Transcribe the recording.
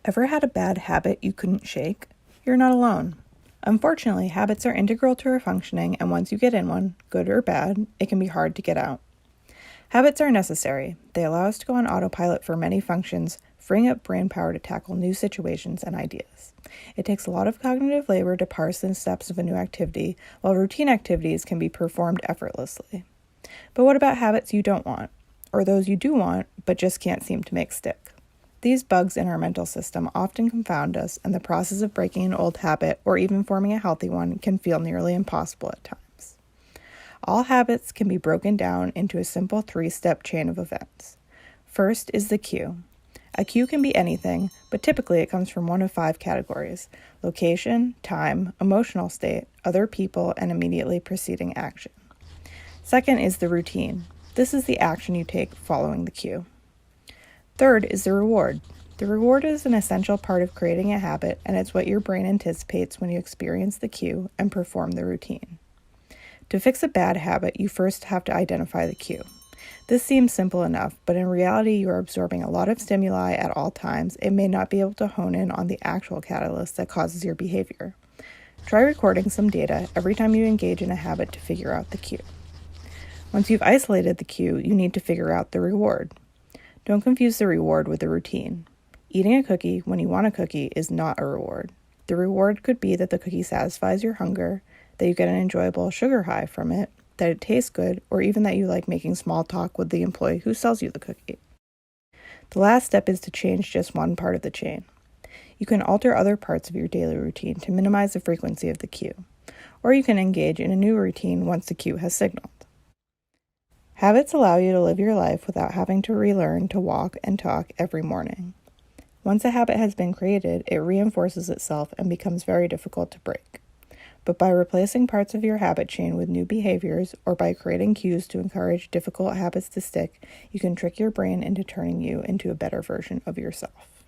Ever had a bad habit you couldn't shake? You're not alone. Unfortunately, habits are integral to our functioning, and once you get in one, good or bad, it can be hard to get out. Habits are necessary. They allow us to go on autopilot for many functions, freeing up brain power to tackle new situations and ideas. It takes a lot of cognitive labor to parse the steps of a new activity, while routine activities can be performed effortlessly. But what about habits you don't want, or those you do want, but just can't seem to make stick? These bugs in our mental system often confound us, and the process of breaking an old habit or even forming a healthy one can feel nearly impossible at times. All habits can be broken down into a simple 3-step chain of events. First is the cue. A cue can be anything, but typically it comes from one of 5 categories: location, time, emotional state, other people, and immediately preceding action. Second is the routine. This is the action you take following the cue. Third is the reward. The reward is an essential part of creating a habit, and it's what your brain anticipates when you experience the cue and perform the routine. To fix a bad habit, you first have to identify the cue. This seems simple enough, but in reality, you are absorbing a lot of stimuli at all times and may not be able to hone in on the actual catalyst that causes your behavior. Try recording some data every time you engage in a habit to figure out the cue. Once you've isolated the cue, you need to figure out the reward. Don't confuse the reward with the routine. Eating a cookie when you want a cookie is not a reward. The reward could be that the cookie satisfies your hunger, that you get an enjoyable sugar high from it, that it tastes good, or even that you like making small talk with the employee who sells you the cookie. The last step is to change just one part of the chain. You can alter other parts of your daily routine to minimize the frequency of the cue, or you can engage in a new routine once the cue has signaled. Habits allow you to live your life without having to relearn to walk and talk every morning. Once a habit has been created, it reinforces itself and becomes very difficult to break. But by replacing parts of your habit chain with new behaviors, or by creating cues to encourage difficult habits to stick, you can trick your brain into turning you into a better version of yourself.